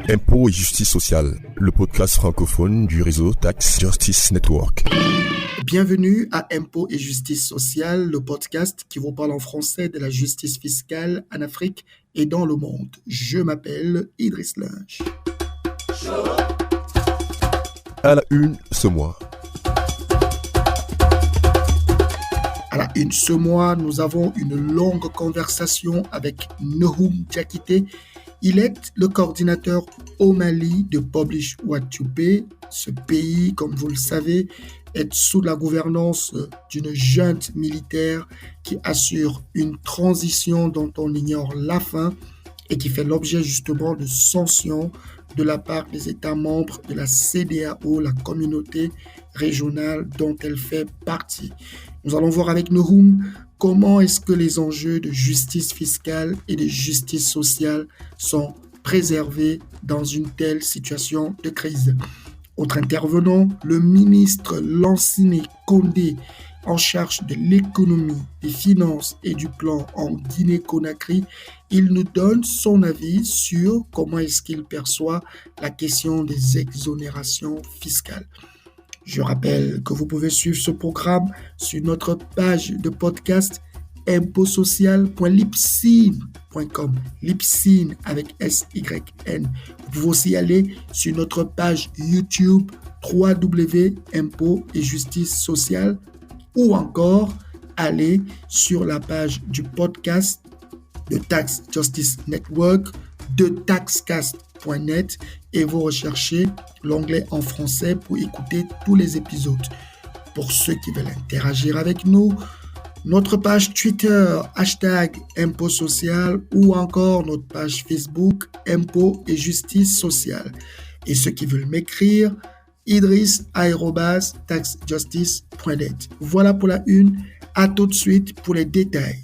Impôts et justice sociale, le podcast francophone du réseau Tax Justice Network. Bienvenue à Impôts et justice sociale, le podcast qui vous parle en français de la justice fiscale en Afrique et dans le monde. Je m'appelle Idriss Linge. À la une ce mois. À la une ce mois, nous avons une longue conversation avec Nahum Diakité. Il est le coordinateur au Mali de Publish What You Pay. Ce pays, comme vous le savez, est sous la gouvernance d'une junte militaire qui assure une transition dont on ignore la fin et qui fait l'objet justement de sanctions de la part des États membres de la CEDEAO, la communauté régionale dont elle fait partie. Nous allons voir avec Nahum comment est-ce que les enjeux de justice fiscale et de justice sociale sont préservés dans une telle situation de crise. Autre intervenant, le ministre Lansana Condé, en charge de l'économie, des finances et du plan en Guinée-Conakry. Il nous donne son avis sur comment est-ce qu'il perçoit la question des exonérations fiscales. Je rappelle que vous pouvez suivre ce programme sur notre page de podcast impotsocial.libsyn.com, Libsyn avec S-Y-N. Vous pouvez aussi aller sur notre page YouTube www.impôts et justice sociale ou encore aller sur la page du podcast de Tax Justice Network de taxcast.net et vous recherchez l'onglet en français pour écouter tous les épisodes. Pour ceux qui veulent interagir avec nous, notre page Twitter, #ImpôtsSocial ou encore notre page Facebook, Impôts et Justice Sociale. Et ceux qui veulent m'écrire, idriss@taxjustice.net. Voilà pour la une. À tout de suite pour les détails.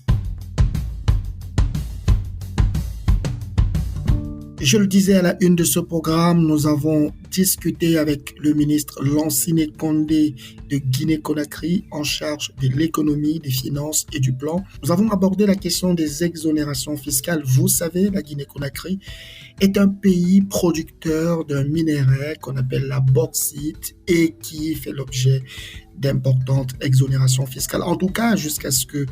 Je le disais à la une de ce programme, nous avons discuté avec le ministre Lansana Condé de Guinée-Conakry en charge de l'économie, des finances et du plan. Nous avons abordé la question des exonérations fiscales. Vous savez, la Guinée-Conakry est un pays producteur d'un minerai qu'on appelle la bauxite et qui fait l'objet d'importantes exonérations fiscales. En tout cas, jusqu'à ce que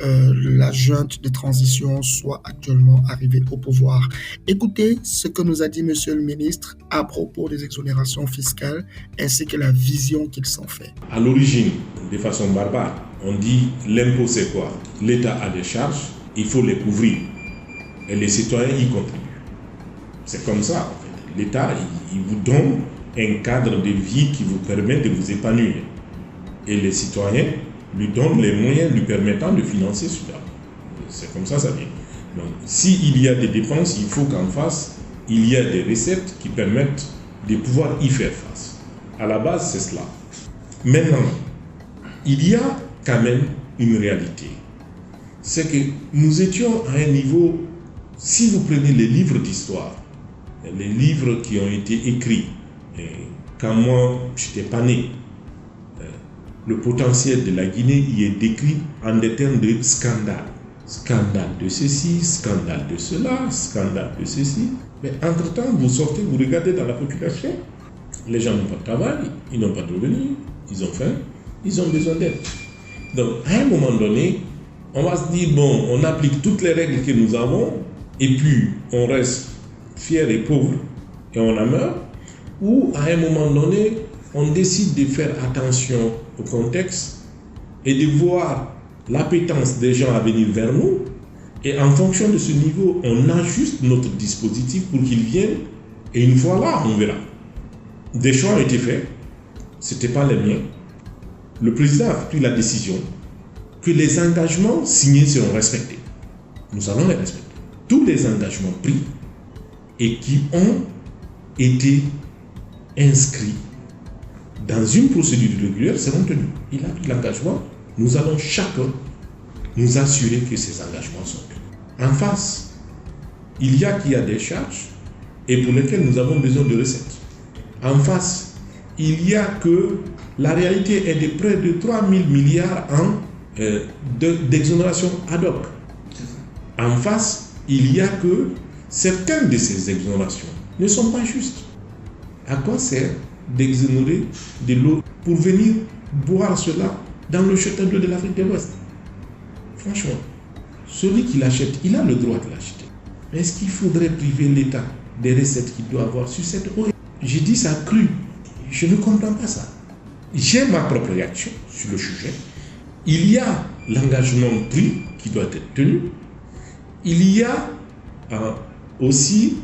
la junte de transition soit actuellement arrivée au pouvoir. Écoutez ce que nous a dit Monsieur le ministre à propos des exonérations fiscales ainsi que la vision qu'il s'en fait. À l'origine, de façon barbare, on dit l'impôt c'est quoi? L'État a des charges, il faut les couvrir et les citoyens y contribuent. C'est comme ça en fait. L'État, il vous donne un cadre de vie qui vous permet de vous épanouir. Et les citoyens lui donnent les moyens lui permettant de financer cela. C'est comme ça, ça vient. Donc, s'il y a des dépenses, il faut qu'en face, il y ait des recettes qui permettent de pouvoir y faire face. À la base, c'est cela. Maintenant, il y a quand même une réalité. C'est que nous étions à un niveau, si vous prenez les livres d'histoire, les livres qui ont été écrits, quand moi, je n'étais pas né, le potentiel de la Guinée y est décrit en des termes de scandale. Scandale de ceci, scandale de cela, scandale de ceci. Mais entre-temps, vous sortez, vous regardez dans la population, les gens n'ont pas de travail, ils n'ont pas de revenus, ils ont faim, ils ont besoin d'aide. Donc, à un moment donné, on va se dire, bon, on applique toutes les règles que nous avons, et puis on reste fier et pauvre, et on en meurt. Ou, à un moment donné, on décide de faire attention au contexte et de voir l'appétence des gens à venir vers nous. Et en fonction de ce niveau, on ajuste notre dispositif pour qu'ils viennent. Et une fois là, on verra. Des choix ont été faits. Ce n'était pas les miens. Le président a pris la décision que les engagements signés seront respectés. Nous allons les respecter. Tous les engagements pris et qui ont été inscrits dans une procédure régulière seront tenus. Il a pris l'engagement. Nous allons chacun nous assurer que ces engagements sont tenus. En face, il y a des charges et pour lesquelles nous avons besoin de recettes. En face, il y a que la réalité est de près de 3 000 milliards d'exonération ad hoc. En face, il y a que certaines de ces exonérations ne sont pas justes. À quoi sert d'exonérer de l'eau pour venir boire cela dans le château d'eau de l'Afrique de l'Ouest? Franchement, celui qui l'achète, il a le droit de l'acheter. Mais est-ce qu'il faudrait priver l'État des recettes qu'il doit avoir sur cette eau? J'ai dit ça cru. Je ne comprends pas ça. J'ai ma propre réaction sur le sujet. Il y a l'engagement pris qui doit être tenu. Il y a aussi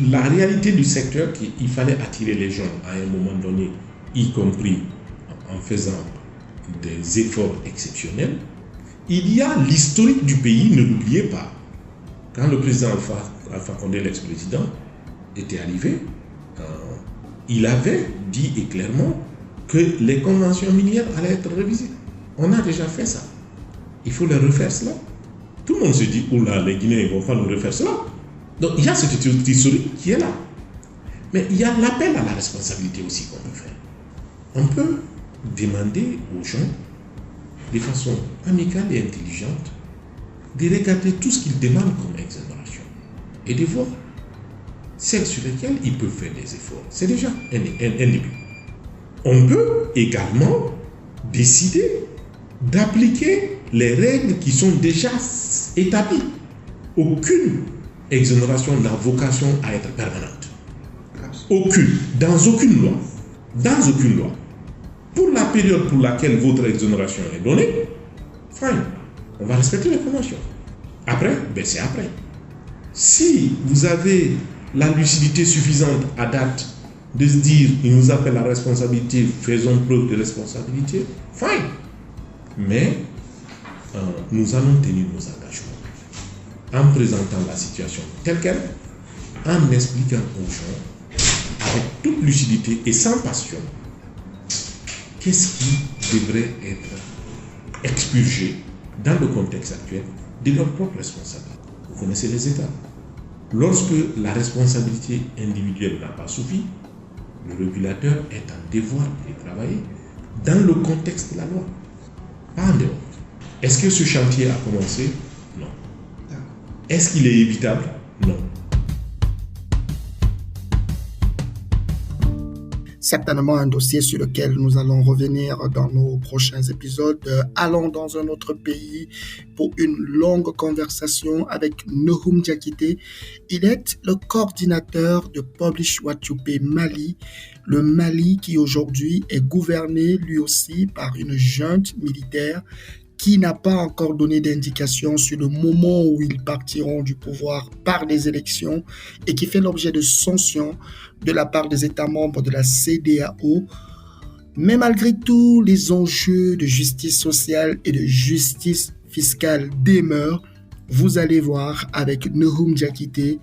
la réalité du secteur qu'il fallait attirer les gens à un moment donné, y compris en faisant des efforts exceptionnels. Il y a l'historique du pays, ne l'oubliez pas. Quand le président Alpha Condé, l'ex-président, était arrivé, il avait dit et clairement que les conventions minières allaient être révisées. On a déjà fait ça. Il faut les refaire cela. Tout le monde se dit, oula, les Guinéens ne vont pas nous refaire cela. Donc il y a cette historique qui est là. Mais il y a l'appel à la responsabilité aussi qu'on peut faire. On peut demander aux gens, de façon amicale et intelligente, de regarder tout ce qu'ils demandent comme exonération et de voir celles sur lesquelles ils peuvent faire des efforts. C'est déjà un début. On peut également décider d'appliquer les règles qui sont déjà établies. Aucune exonération n'a vocation à être permanente. Aucune. Dans aucune loi. Dans aucune loi. Pour la période pour laquelle votre exonération est donnée, fine. On va respecter les conventions. Après, c'est après. Si vous avez la lucidité suffisante à date de se dire, il nous appelle la responsabilité, faisons preuve de responsabilité, fine. Mais nous allons tenir nos engagements en présentant la situation telle qu'elle, en expliquant aux gens, avec toute lucidité et sans passion, qu'est-ce qui devrait être expurgé dans le contexte actuel de leur propre responsabilité. Vous connaissez les États. Lorsque la responsabilité individuelle n'a pas suffi, le régulateur est en devoir de travailler dans le contexte de la loi, pas en dehors. Est-ce que ce chantier a commencé? Non. Est-ce qu'il est évitable? Non. Certainement un dossier sur lequel nous allons revenir dans nos prochains épisodes. Allons dans un autre pays pour une longue conversation avec Nahum Diakité. Il est le coordinateur de Publish What You Pay Mali, le Mali qui aujourd'hui est gouverné lui aussi par une junte militaire qui n'a pas encore donné d'indication sur le moment où ils partiront du pouvoir par des élections et qui fait l'objet de sanctions de la part des États membres de la CEDEAO. Mais malgré tout, les enjeux de justice sociale et de justice fiscale demeurent. Vous allez voir avec Nahum Diakité,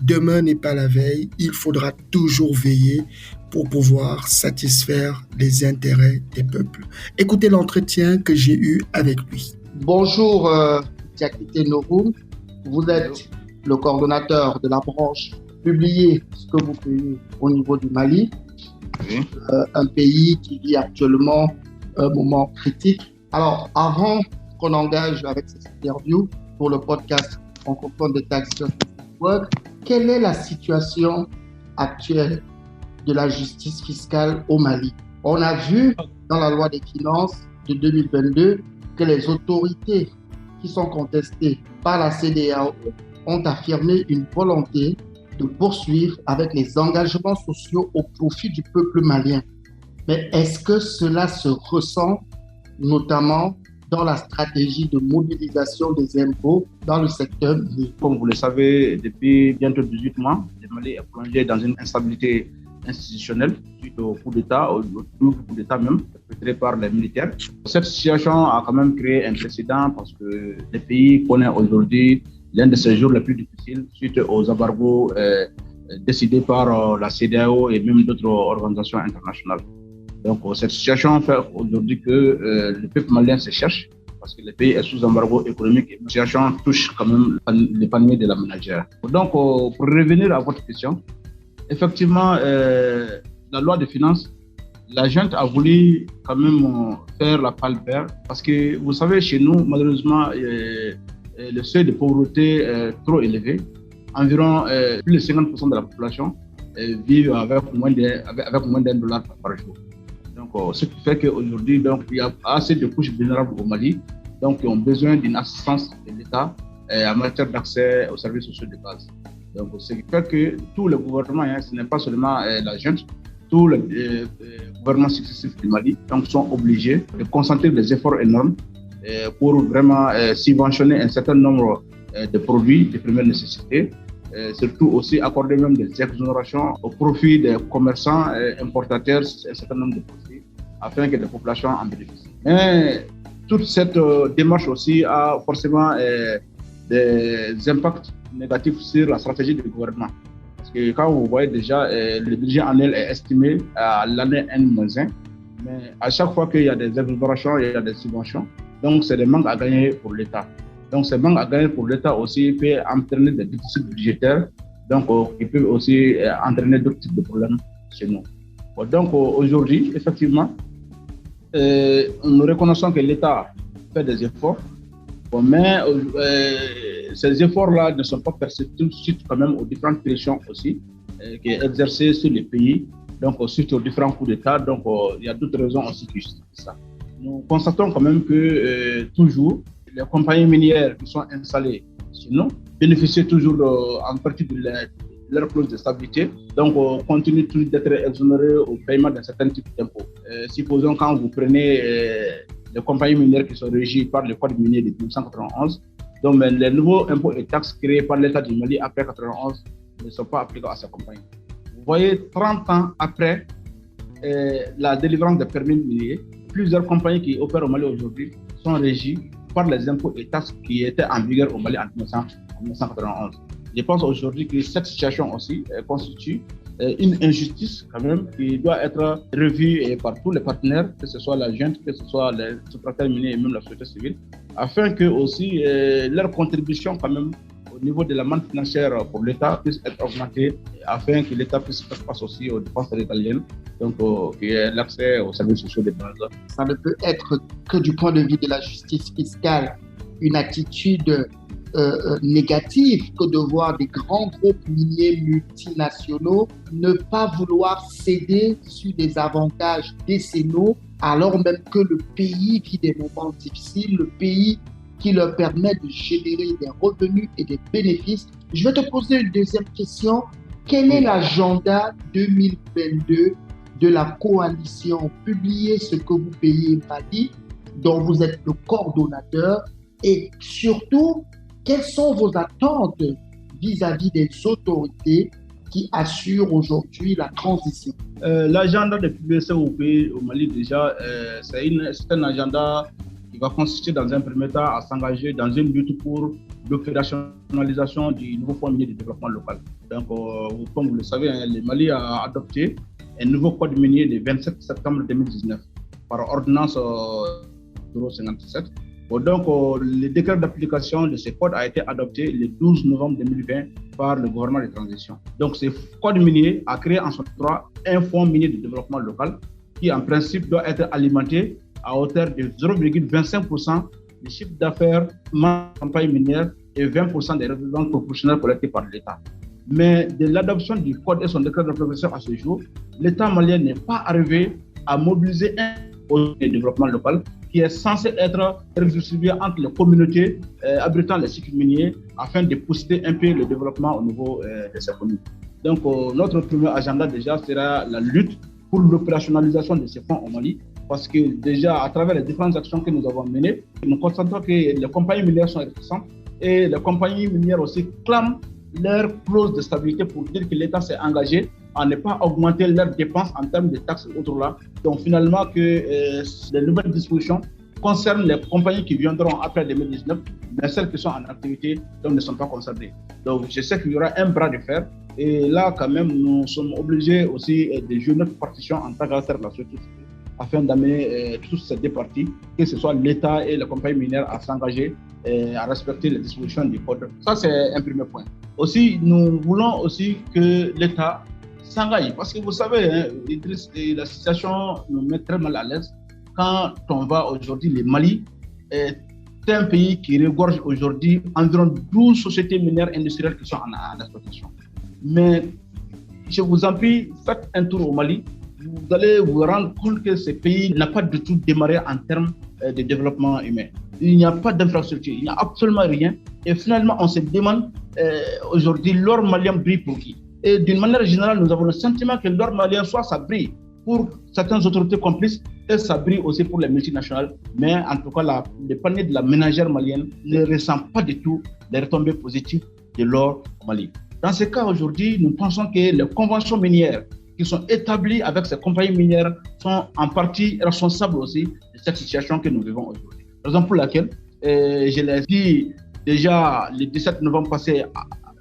demain n'est pas la veille, il faudra toujours veiller pour pouvoir satisfaire les intérêts des peuples. Écoutez l'entretien que j'ai eu avec lui. Bonjour Diakité Nahum, vous êtes le coordonnateur de la branche Publiez ce que vous payez au niveau du Mali, oui. Un pays qui vit actuellement un moment critique. Alors avant qu'on engage avec cette interview pour le podcast francophone de Tax Justice Network, quelle est la situation actuelle de la justice fiscale au Mali? On a vu dans la loi des finances de 2022 que les autorités qui sont contestées par la CEDEAO ont affirmé une volonté de poursuivre avec les engagements sociaux au profit du peuple malien. Mais est-ce que cela se ressent notamment dans la stratégie de mobilisation des impôts dans le secteur minier? Comme vous le savez, depuis bientôt 18 mois, le Mali est plongé dans une instabilité institutionnelle suite au coup d'État, au double coup d'État même, perpétré par les militaires. Cette situation a quand même créé un précédent parce que le pays connaît aujourd'hui l'un de ses jours les plus difficiles suite aux embargos décidés par la CEDEAO et même d'autres organisations internationales. Donc cette situation fait aujourd'hui que le peuple malien se cherche parce que le pays est sous embargo économique et la situation touche quand même les paniers de la ménagère. Donc pour revenir à votre question, effectivement la loi de finances, la junte a voulu quand même faire la palpère parce que vous savez chez nous malheureusement le seuil de pauvreté trop élevé. Environ plus de 50% de la population vivent avec moins d'un dollar par jour. Donc, ce qui fait qu'aujourd'hui, il y a assez de couches vulnérables au Mali, donc qui ont besoin d'une assistance de l'État en matière d'accès aux services sociaux de base. Donc, ce qui fait que tous les gouvernements, ce n'est pas seulement la junte, tous les gouvernements successifs du Mali sont obligés de concentrer des efforts énormes pour vraiment subventionner un certain nombre de produits de première nécessité, surtout aussi accorder même des exonérations au profit des commerçants importateurs, un certain nombre de produits, afin que les populations en bénéficient. Mais toute cette démarche aussi a forcément des impacts négatifs sur la stratégie du gouvernement. Parce que quand vous voyez déjà, le budget annuel est estimé à l'année N-1, mais à chaque fois qu'il y a des exonérations, il y a des subventions, donc c'est des manques à gagner pour l'État. Donc ces manques à gagner pour l'État aussi peut entraîner des déficits budgétaires, donc qui peuvent aussi entraîner d'autres types de problèmes chez nous. Donc aujourd'hui, effectivement, nous reconnaissons que l'État fait des efforts, mais ces efforts-là ne sont pas perceptibles suite quand même aux différentes pressions aussi qui sont exercées sur les pays, donc suite aux différents coups d'État. Donc il y a d'autres raisons aussi qui justifient ça. Nous constatons quand même que toujours les compagnies minières qui sont installées chez nous bénéficient toujours en partie de leur clause de stabilité, donc continuent toujours d'être exonérés au paiement d'un certain type d'impôts. Supposons quand vous prenez les compagnies minières qui sont régies par le code minier de 1991, donc les nouveaux impôts et taxes créés par l'État du Mali après 1991 ne sont pas applicables à ces compagnies. Vous voyez, 30 ans après la délivrance des permis miniers, plusieurs compagnies qui opèrent au Mali aujourd'hui sont régies par les impôts et taxes qui étaient en vigueur au Mali en 1991. Je pense aujourd'hui que cette situation aussi constitue une injustice quand même qui doit être revue par tous les partenaires, que ce soit la junte, que ce soit les sous-traitants miniers et même la société civile, afin que aussi leur contribution quand même au niveau de la manne financière pour l'État puisse être augmentée, afin que l'État puisse faire face aussi aux dépenses régaliennes, donc qui est l'accès aux services sociaux des base. Ça ne peut être que du point de vue de la justice fiscale une attitude négative que de voir des grands groupes miniers multinationaux ne pas vouloir céder sur des avantages décennaux, alors même que le pays vit des moments difficiles, le pays qui leur permet de générer des revenus et des bénéfices. Je vais te poser une deuxième question. Quel est l'agenda 2022 de la coalition? Publiez ce que vous payez Mali, dont vous êtes le coordonnateur, et surtout, quelles sont vos attentes vis-à-vis des autorités qui assurent aujourd'hui la transition? L'agenda de PBC au pays, au Mali déjà, c'est un agenda qui va consister dans un premier temps à s'engager dans une lutte pour l'opérationnalisation du nouveau fonds minier de développement local. Donc, comme vous le savez, le Mali a adopté un nouveau code minier le 27 septembre 2019 par ordonnance 057. Donc, le décret d'application de ce code a été adopté le 12 novembre 2020 par le gouvernement de transition. Donc, ce code minier a créé en son droit un fonds minier de développement local qui, en principe, doit être alimenté à hauteur de 0,25% du chiffre d'affaires de la campagne minière et 20% des redevances proportionnelles collectées par l'État. Mais de l'adoption du code et son décret d'application à ce jour, l'État malien n'est pas arrivé à mobiliser un fonds de développement local qui est censé être redistribué entre les communautés abritant les cycles miniers afin de pousser un peu le développement au niveau de ces communes. Donc, notre premier agenda déjà sera la lutte pour l'opérationnalisation de ces fonds au Mali, parce que déjà, à travers les différentes actions que nous avons menées, nous constatons que les compagnies minières sont réticentes et les compagnies minières aussi clament leur clause de stabilité pour dire que l'État s'est engagé à ne pas augmenter leurs dépenses en termes de taxes et autres là. Donc finalement que les nouvelles dispositions concernent les compagnies qui viendront après 2019, mais celles qui sont en activité donc, ne sont pas concernées. Donc je sais qu'il y aura un bras de fer et là quand même nous sommes obligés aussi de jouer notre partition en tant qu'acteur de la société civile afin d'amener tous ces deux parties, que ce soit l'État et les compagnies minières, à s'engager et à respecter les dispositions du code. Ça, c'est un premier point. Aussi, nous voulons aussi que l'État s'engage, parce que vous savez, hein, Idriss, la situation nous met très mal à l'aise quand on va aujourd'hui, le Mali est c'est un pays qui regorge aujourd'hui environ 12 sociétés minières industrielles qui sont en exploitation. Mais je vous en prie, faites un tour au Mali. Vous allez vous rendre compte que ce pays n'a pas du tout démarré en termes de développement humain. Il n'y a pas d'infrastructure, il n'y a absolument rien. Et finalement, on se demande aujourd'hui, l'or malien brille pour qui? Et d'une manière générale, nous avons le sentiment que l'or malien, soit ça brille pour certaines autorités complices, et ça brille aussi pour les multinationales. Mais en tout cas, le panier de la ménagère malienne ne ressent pas du tout les retombées positives de l'or au Mali. Dans ce cas, aujourd'hui, nous pensons que les conventions minières qui sont établies avec ces compagnies minières sont en partie responsables aussi de cette situation que nous vivons aujourd'hui. Raison pour laquelle, je l'ai dit déjà le 17 novembre passé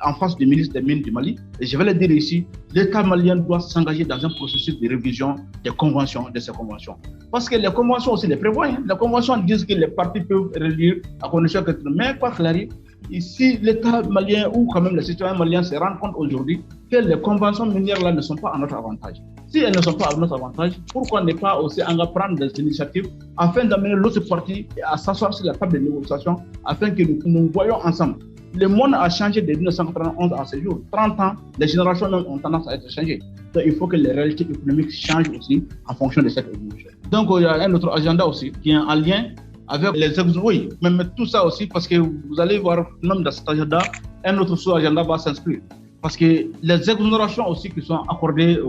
en face du ministre des Mines du Mali, et je vais le dire ici, l'État malien doit s'engager dans un processus de révision des conventions, de ces conventions. Parce que les conventions aussi les prévoient. Les conventions disent que les parties peuvent réduire à condition que... Mais quoi qu'il arrive, ici, l'État malien ou quand même les citoyens maliens se rendent compte aujourd'hui que les conventions minières-là ne sont pas à notre avantage. Si elles ne sont pas à notre avantage, pourquoi ne pas aussi prendre des initiatives afin d'amener l'autre partie à s'asseoir sur la table de négociation afin que nous voyons ensemble. Le monde a changé de 1991 à ce jour. 30 ans, les générations même ont tendance à être changées. Donc il faut que les réalités économiques changent aussi en fonction de cette évolution. Donc il y a un autre agenda aussi qui est en lien avec les exonérations. Oui, même tout ça aussi, parce que vous allez voir, même dans cet agenda, un autre sous-agenda va s'inscrire. Parce que les exonérations aussi qui sont accordées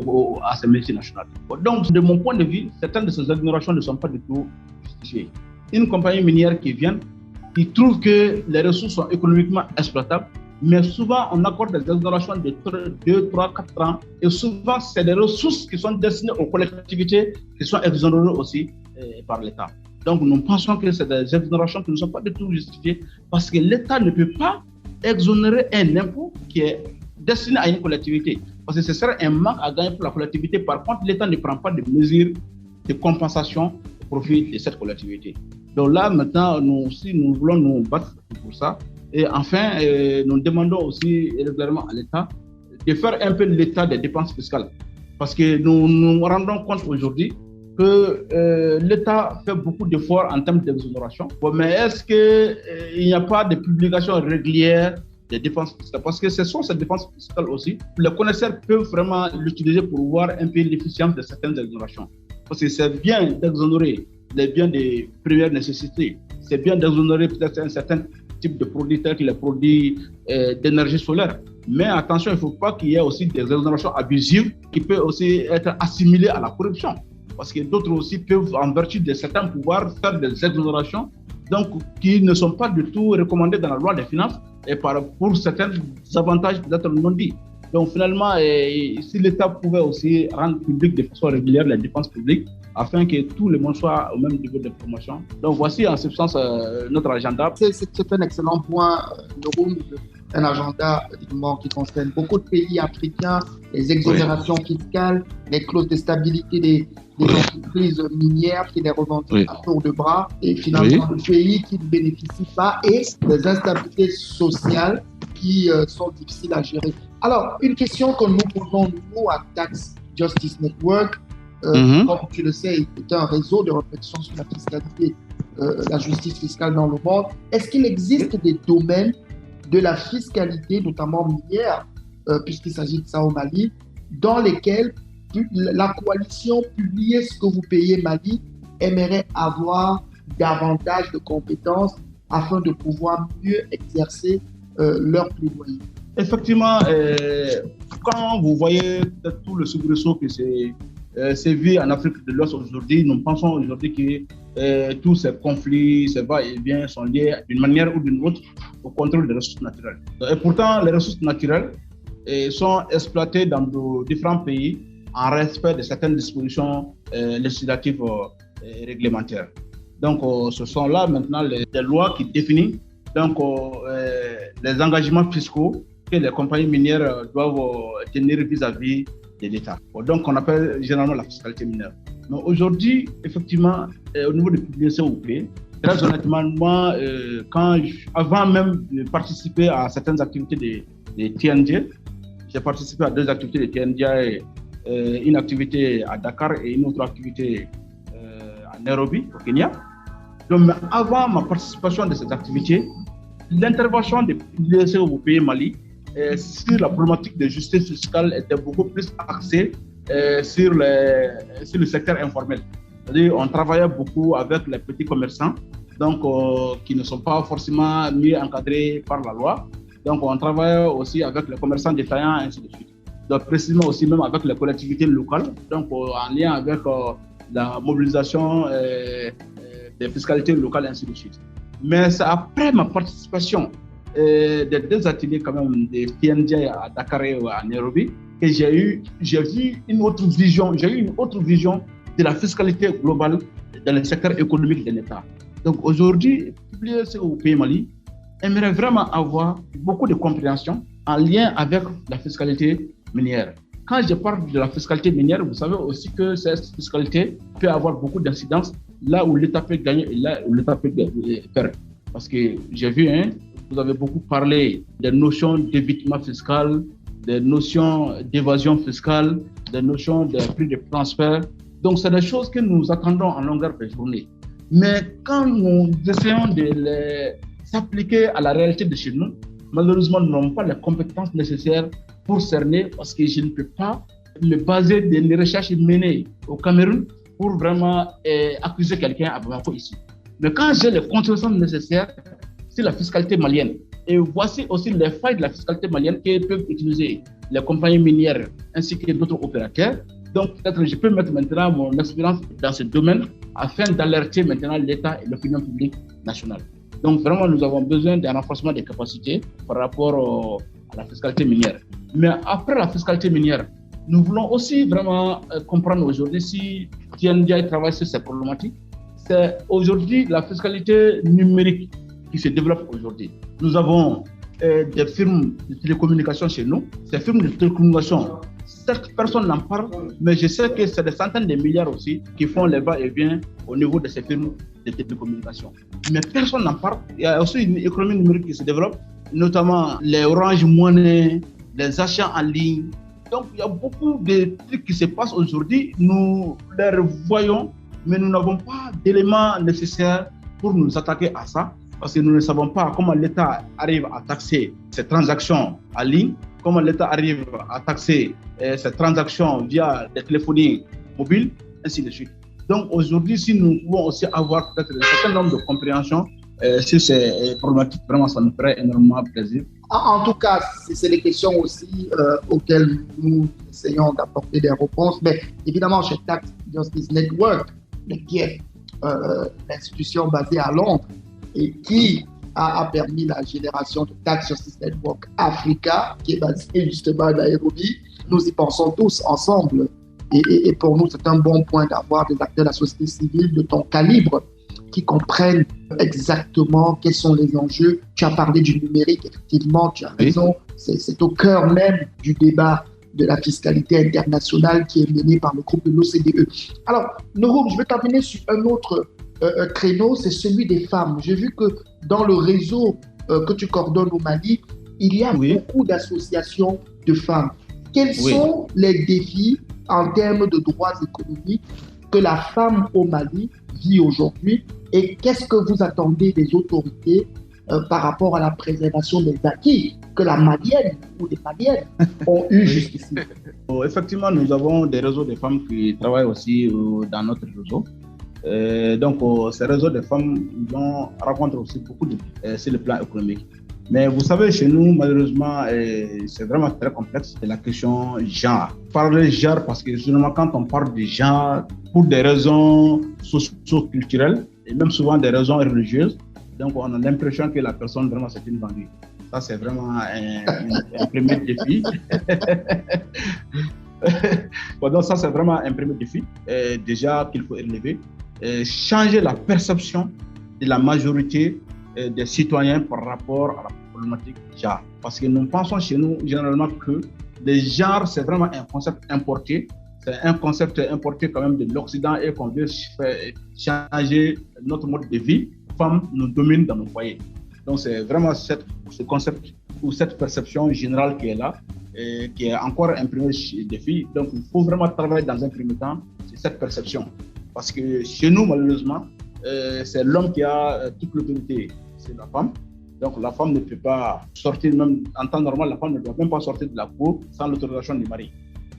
à ces multinationales. Donc, de mon point de vue, certaines de ces exonérations ne sont pas du tout justifiées. Une compagnie minière qui vient, qui trouve que les ressources sont économiquement exploitables, mais souvent on accorde des exonérations de 2, 3, 4 ans, et souvent c'est des ressources qui sont destinées aux collectivités qui sont exonérées aussi par l'État. Donc nous pensons que c'est des exonérations qui ne sont pas du tout justifiées, parce que l'État ne peut pas exonérer un impôt qui est destiné à une collectivité, parce que ce serait un manque à gagner pour la collectivité. Par contre, l'État ne prend pas de mesures de compensation au profit de cette collectivité. Donc là, maintenant, nous voulons nous battre pour ça. Et enfin, nous demandons aussi régulièrement à l'État de faire un peu l'état des dépenses fiscales. Parce que nous nous rendons compte aujourd'hui que l'État fait beaucoup d'efforts en termes d'exonération. Bon, mais est-ce qu'il n'y a pas de publication régulière des dépenses fiscales? Parce que ce sont ces dépenses fiscales aussi. Les connaisseurs peuvent vraiment l'utiliser pour voir un peu l'efficience de certaines exonérations. Parce que c'est bien d'exonérer les biens de première nécessité. C'est bien d'exonérer peut-être un certain type de produits tels que les produits d'énergie solaire. Mais attention, il ne faut pas qu'il y ait aussi des exonérations abusives qui peuvent aussi être assimilées à la corruption. Parce que d'autres aussi peuvent, en vertu de certains pouvoirs, faire des exonérations donc, qui ne sont pas du tout recommandées dans la loi des finances et pour certains avantages peut-être non dits. Donc finalement, si l'État pouvait aussi rendre public de façon régulière les dépenses publiques afin que tout le monde soit au même niveau de promotion. Donc voici en substance notre agenda. C'est un excellent point, un agenda qui concerne beaucoup de pays africains, les exonérations fiscales, les clauses de stabilité des entreprises minières qui les revendiquent à tour de bras, et finalement le pays qui ne bénéficie pas, et des instabilités sociales qui sont difficiles à gérer. Alors, une question que nous posons, nous, à Tax Justice Network, comme tu le sais, c'est un réseau de réflexion sur la fiscalité, la justice fiscale dans le monde. Est-ce qu'il existe des domaines de la fiscalité, notamment minière, puisqu'il s'agit de ça au Mali, dans lesquels la coalition Publiez ce que vous payez Mali aimerait avoir davantage de compétences afin de pouvoir mieux exercer leur plaidoyer? Effectivement, quand vous voyez tout le soubresaut que c'est vu en Afrique de l'Ouest aujourd'hui, nous pensons aujourd'hui que tous ces conflits, ces va-et-vient sont liés d'une manière ou d'une autre au contrôle des ressources naturelles. Et pourtant, les ressources naturelles sont exploitées dans de différents pays en respect de certaines dispositions législatives et réglementaires. Donc, ce sont là maintenant des lois qui définissent donc, les engagements fiscaux que les compagnies minières doivent tenir vis-à-vis de l'État. Donc, on appelle généralement la fiscalité minière. Mais aujourd'hui, effectivement, au niveau de PBCOP, très honnêtement, moi, avant même de participer à certaines activités de TNJ, j'ai participé à 2 activités de TNJ, une activité à Dakar et une autre activité à Nairobi, au Kenya. Donc, mais avant ma participation de cette activité, l'intervention de l'USE au pays Mali sur la problématique de justice fiscale était beaucoup plus axée sur le secteur informel. C'est-à-dire, on travaillait beaucoup avec les petits commerçants, donc qui ne sont pas forcément mieux encadrés par la loi. Donc, on travaillait aussi avec les commerçants détaillants, ainsi de suite. Donc, précisément aussi même avec les collectivités locales, donc en lien avec la mobilisation des fiscalités locales, ainsi de suite. Mais c'est après ma participation des deux ateliers quand même de PNJ à Dakar et à Nairobi que j'ai eu une autre vision de la fiscalité globale dans le secteur économique de l'État. Donc aujourd'hui, l'USE au pays Mali aimerait vraiment avoir beaucoup de compréhension en lien avec la fiscalité minière. Quand je parle de la fiscalité minière, vous savez aussi que cette fiscalité peut avoir beaucoup d'incidences là où l'État peut gagner et là où l'État peut perdre. Parce que j'ai vu, vous avez beaucoup parlé des notions d'évitement fiscal, des notions d'évasion fiscale, des notions de prix de transfert. Donc, c'est des choses que nous attendons en longueur de journée. Mais quand nous essayons de les s'appliquer à la réalité de chez nous, malheureusement, nous n'avons pas les compétences nécessaires pour cerner, parce que je ne peux pas me baser des recherches menées au Cameroun pour vraiment accuser quelqu'un à Bamako ici. Mais quand j'ai les connaissances nécessaires sur la fiscalité malienne, et voici aussi les failles de la fiscalité malienne que peuvent utiliser les compagnies minières ainsi que d'autres opérateurs, donc peut-être que je peux mettre maintenant mon expérience dans ce domaine afin d'alerter maintenant l'État et l'opinion publique nationale. Donc vraiment, nous avons besoin d'un renforcement des capacités par rapport à la fiscalité minière. Mais après la fiscalité minière, nous voulons aussi vraiment comprendre aujourd'hui si TNDI travaille sur ces problématiques. C'est aujourd'hui la fiscalité numérique qui se développe aujourd'hui. Nous avons des firmes de télécommunications chez nous. Ces firmes de télécommunications, certes, personne n'en parle, mais je sais que c'est des centaines de milliards aussi qui font les va-et-vient au niveau de ces firmes de télécommunications. Mais personne n'en parle. Il y a aussi une économie numérique qui se développe, notamment les Orange Money, les achats en ligne. Donc, il y a beaucoup de trucs qui se passent aujourd'hui. Nous les voyons, mais nous n'avons pas d'éléments nécessaires pour nous attaquer à ça, parce que nous ne savons pas comment l'État arrive à taxer ces transactions en ligne, comment l'État arrive à taxer ces transactions via les téléphonies mobiles, ainsi de suite. Donc aujourd'hui, si nous pouvons aussi avoir peut-être un certain nombre de compréhensions sur ces problématiques, vraiment, ça nous ferait énormément plaisir. En tout cas, c'est des questions aussi auxquelles nous essayons d'apporter des réponses. Mais évidemment, chez Tax Justice Network, qui est l'institution basée à Londres et qui a permis la génération de Tax Justice Network Africa, qui est basée justement à Nairobi, nous y pensons tous ensemble. Et pour nous, c'est un bon point d'avoir des acteurs de la société civile de ton calibre qui comprennent exactement quels sont les enjeux. Tu as parlé du numérique, effectivement, tu as raison. C'est au cœur même du débat de la fiscalité internationale qui est mené par le groupe de l'OCDE. Alors, Norum, je vais terminer sur un autre créneau, c'est celui des femmes. J'ai vu que dans le réseau que tu coordonnes au Mali, il y a beaucoup d'associations de femmes. Quels sont les défis en termes de droits économiques que la femme au Mali vit aujourd'hui et qu'est-ce que vous attendez des autorités par rapport à la préservation des acquis que la Malienne ou les Maliennes ont eu jusqu'ici? Effectivement, nous avons des réseaux de femmes qui travaillent aussi dans notre réseau. Donc, ces réseaux de femmes rencontrent aussi beaucoup de sur le plan économique. Mais vous savez, chez nous, malheureusement, c'est vraiment très complexe. C'est la question genre. Parler genre, parce que généralement, quand on parle de genre, pour des raisons socio-culturelles et même souvent des raisons religieuses, donc on a l'impression que la personne, vraiment, c'est une bandit. Ça, c'est vraiment un premier défi. Donc, ça, c'est vraiment un premier défi, déjà qu'il faut élever. Changer la perception de la majorité des citoyens par rapport à la problématique genre. Parce que nous pensons chez nous généralement que le genre, c'est vraiment un concept importé. C'est un concept importé quand même de l'Occident et qu'on veut changer notre mode de vie. Les femmes nous dominent dans nos foyers. Donc c'est vraiment ce concept ou cette perception générale qui est là et qui est encore un premier défi. Donc il faut vraiment travailler dans un premier temps sur cette perception. Parce que chez nous, malheureusement, c'est l'homme qui a toute l'autorité, c'est la femme. Donc la femme ne peut pas sortir, même en temps normal, la femme ne doit même pas sortir de la cour sans l'autorisation du mari.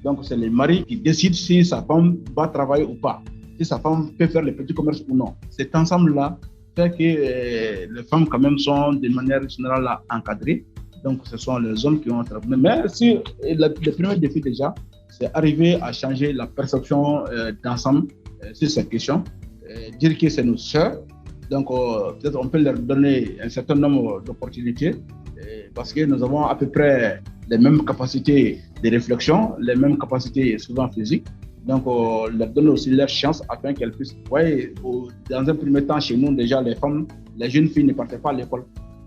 Donc c'est le mari qui décide si sa femme va travailler ou pas, si sa femme peut faire les petits commerces ou non. Cet ensemble-là fait que les femmes quand même sont de manière générale encadrées. Donc ce sont les hommes qui ont travaillé. Mais si le premier défi déjà, c'est arriver à changer la perception d'ensemble sur cette question, dire que c'est nos sœurs. Donc, peut-être on peut leur donner un certain nombre d'opportunités parce que nous avons à peu près les mêmes capacités de réflexion, les mêmes capacités souvent physiques. Donc, leur donner aussi leur chance afin qu'elles puissent. Ouais, dans un premier temps, chez nous, déjà, les femmes, les jeunes filles ne partaient pas à l'école.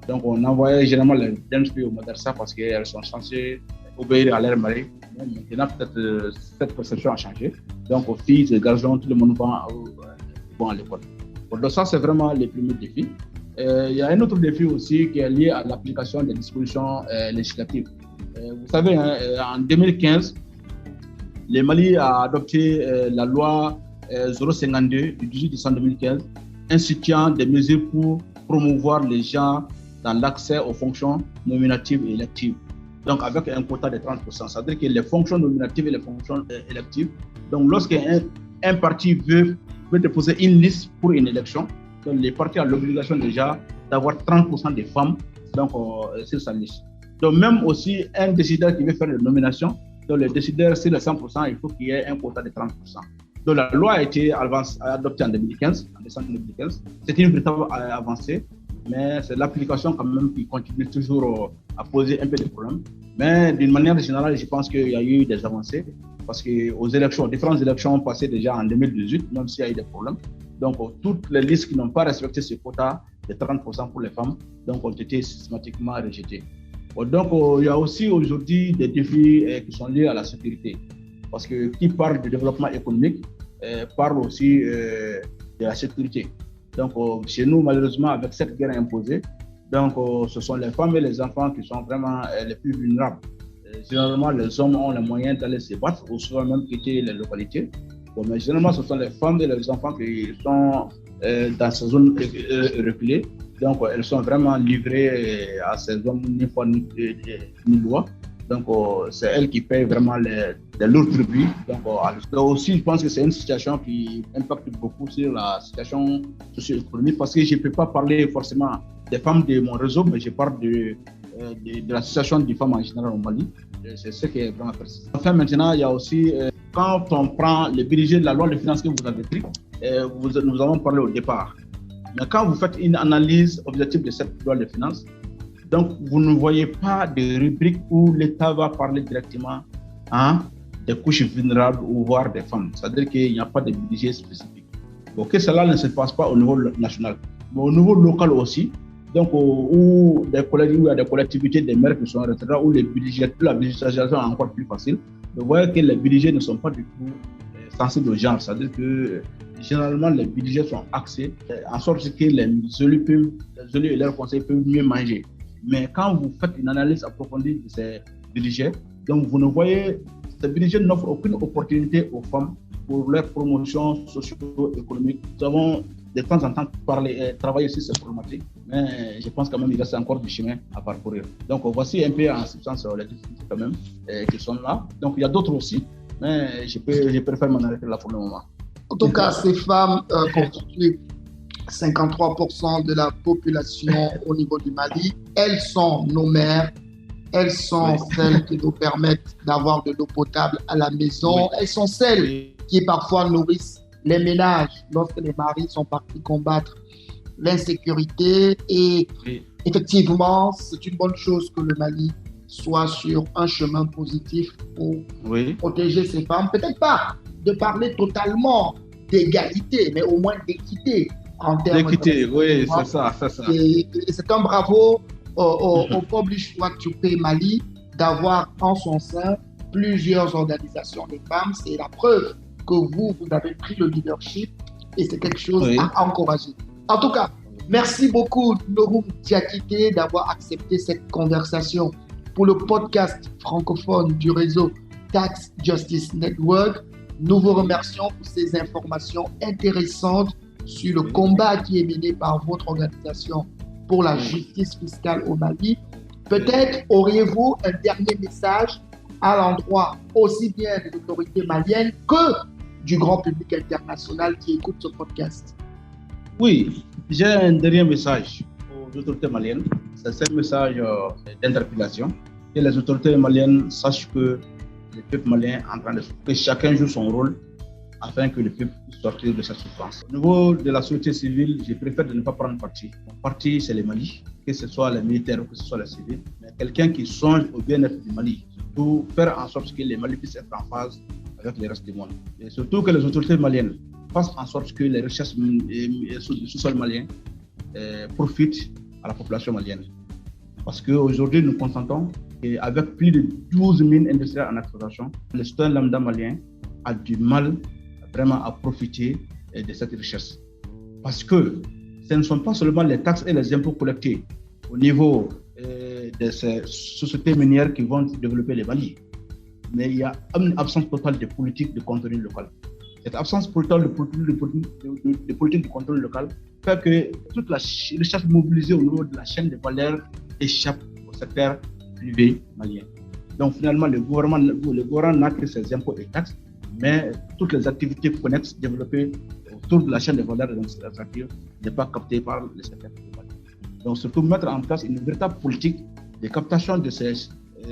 Donc, on envoyait généralement les jeunes filles au madrasa parce qu'elles sont censées obéir à leur mari. Maintenant, peut-être cette perception a changé. Donc, aux filles, aux garçons, tout le monde va à l'école. Donc ça, c'est vraiment les premiers défis. Il y a un autre défi aussi qui est lié à l'application des dispositions législatives. Vous savez, en 2015, le Mali a adopté la loi 052 du 18 décembre 2015, instituant des mesures pour promouvoir les gens dans l'accès aux fonctions nominatives et électives. Donc avec un quota de 30%. C'est-à-dire que les fonctions nominatives et les fonctions électives, donc lorsqu'un parti veut déposer une liste pour une élection, donc les partis ont l'obligation déjà d'avoir 30% de femmes donc, sur sa liste. Donc même aussi un décideur qui veut faire une nomination, donc le décideur sur les 100%, il faut qu'il y ait un quota de 30%. Donc la loi a été adoptée en 2015, en décembre 2015. C'est une véritable avancée, mais c'est l'application quand même qui continue toujours à poser un peu de problèmes. Mais d'une manière générale, je pense qu'il y a eu des avancées. Parce qu'aux élections, différentes élections passées déjà en 2018, même s'il y a eu des problèmes. Donc, toutes les listes qui n'ont pas respecté ce quota de 30% pour les femmes donc, ont été systématiquement rejetées. Donc, il y a aussi aujourd'hui des défis qui sont liés à la sécurité. Parce que qui parle de développement économique parle aussi de la sécurité. Donc, chez nous, malheureusement, avec cette guerre imposée, donc, ce sont les femmes et les enfants qui sont vraiment les plus vulnérables. Généralement, les hommes ont les moyens d'aller se battre ou souvent même quitter les localités. Bon, mais généralement, ce sont les femmes et les enfants qui sont dans ces zones reculées. Donc, elles sont vraiment livrées à ces hommes ni foi ni loi. Donc, c'est elles qui payent vraiment les lourds tributs. Donc, aussi, je pense que c'est une situation qui impacte beaucoup sur la situation socio-économique parce que je ne peux pas parler forcément des femmes de mon réseau, mais je parle de la situation des femmes en général au Mali. C'est ce qui est vraiment précis. Enfin, maintenant, il y a aussi, quand on prend le budget de la loi de finances que vous avez pris, nous avons parlé au départ. Mais quand vous faites une analyse objective de cette loi de finances, donc vous ne voyez pas de rubrique où l'État va parler directement des couches vulnérables ou voire des femmes. C'est-à-dire qu'il n'y a pas de budget spécifique. Donc, cela ne se passe pas au niveau national. Mais au niveau local aussi, donc, où il y a des collectivités, des maires qui sont retraités, où la budgétisation est encore plus facile, vous voyez que les budgets ne sont pas du tout sensibles au genre. C'est-à-dire que généralement, les budgets sont axés en sorte que les élus et leurs conseils peuvent mieux manger. Mais quand vous faites une analyse approfondie de ces budgets, donc vous ne voyez, ces budgets n'offrent aucune opportunité aux femmes pour leur promotion socio-économique. Nous avons de temps en temps travailler sur ces problématiques, mais je pense quand même qu'il reste encore du chemin à parcourir. Donc voici un peu en substance les difficultés quand même qui sont là. Donc il y a d'autres aussi, mais je préfère m'en arrêter là pour le moment. En tout cas, ces femmes constituent 53% de la population au niveau du Mali. Elles sont nos mères. Elles sont celles qui nous permettent d'avoir de l'eau potable à la maison. Elles sont celles qui parfois nourrissent les ménages lorsque les maris sont partis combattre l'insécurité. Et effectivement, c'est une bonne chose que le Mali soit sur un chemin positif pour protéger ces femmes. Peut-être pas de parler totalement d'égalité, mais au moins d'équité en termes d'équité. Oui, c'est ça. Et c'est un bravo au Publish What You Pay Mali d'avoir en son sein plusieurs organisations de femmes. C'est la preuve que vous avez pris le leadership et c'est quelque chose à encourager. En tout cas, merci beaucoup Nohum Diakité d'avoir accepté cette conversation pour le podcast francophone du réseau Tax Justice Network. Nous vous remercions pour ces informations intéressantes sur le combat qui est mené par votre organisation pour la justice fiscale au Mali. Peut-être auriez-vous un dernier message à l'endroit aussi bien des autorités maliennes que du grand public international qui écoute ce podcast? Oui, j'ai un dernier message aux autorités maliennes. C'est un message d'interpellation. Que les autorités maliennes sachent que le peuple malien est en train de souffrir, que chacun joue son rôle afin que le peuple puisse sortir de sa souffrance. Au niveau de la société civile, je préfère de ne pas prendre parti. Mon parti, c'est le Mali, que ce soit les militaires ou que ce soit les civils, mais quelqu'un qui songe au bien-être du Mali, surtout faire en sorte que le Mali puisse être en phase avec le reste du monde. Et surtout que les autorités maliennes fassent en sorte que les richesses du sous-sol malien profitent à la population malienne. Parce qu'aujourd'hui, nous constatons qu'avec plus de 12 mines industrielles en exploitation, le citoyen lambda malien a du mal vraiment à profiter de cette richesse. Parce que ce ne sont pas seulement les taxes et les impôts collectés au niveau de ces sociétés minières qui vont développer les Mali, mais il y a une absence totale de politique de contenu local. Cette absence totale de politique de contrôle local fait que toute la richesse mobilisée au niveau de la chaîne de valeur échappe au secteur privé malien. Donc finalement, le gouvernement n'a que ses impôts et taxes, mais toutes les activités connexes développées autour de la chaîne de valeur de l'infrastructure n'est pas captée par le secteur privé malien. Donc surtout mettre en place une véritable politique de captation de ces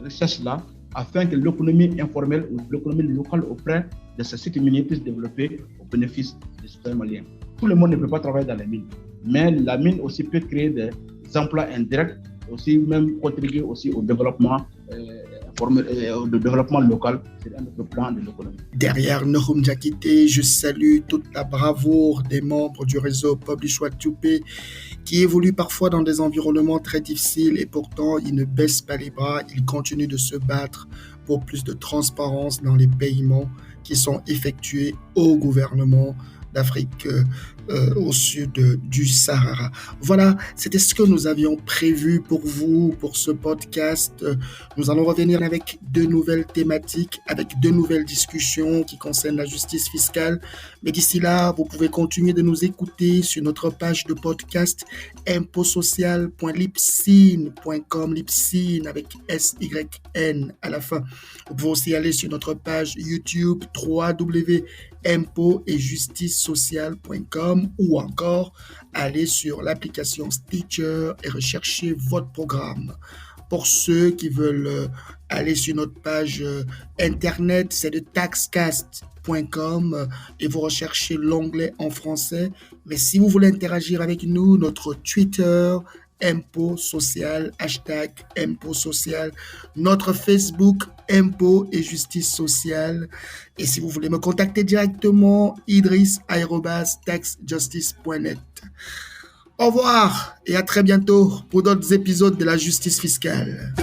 richesses-là afin que l'économie informelle ou l'économie locale auprès de ces sites miniers puisse développer au bénéfice des citoyens maliens. Tout le monde ne peut pas travailler dans les mines, mais la mine aussi peut créer des emplois indirects, aussi même contribuer aussi au développement de développement local, c'est un autre plan de l'économie. Derrière Nahum Diakité, je salue toute la bravoure des membres du réseau Publish What You Pay qui évoluent parfois dans des environnements très difficiles et pourtant ils ne baissent pas les bras, ils continuent de se battre pour plus de transparence dans les paiements qui sont effectués au gouvernement d'Afrique au sud du Sahara. Voilà, c'était ce que nous avions prévu pour vous, pour ce podcast. Nous allons revenir avec de nouvelles thématiques, avec de nouvelles discussions qui concernent la justice fiscale. Mais d'ici là, vous pouvez continuer de nous écouter sur notre page de podcast impotsocial.lipsyn.com, Lipsyn avec SYN à la fin. Vous pouvez aussi aller sur notre page YouTube www.impotetjusticesociale.com ou encore aller sur l'application Stitcher et rechercher votre programme. Pour ceux qui veulent aller sur notre page internet, c'est de taxcast.com et vous recherchez l'onglet en français. Mais si vous voulez interagir avec nous, notre Twitter, Impôt Social, hashtag Impôt Social, notre Facebook, Impôt et Justice Sociale. Et si vous voulez me contacter directement, idris@taxjustice.net. Au revoir et à très bientôt pour d'autres épisodes de la justice fiscale.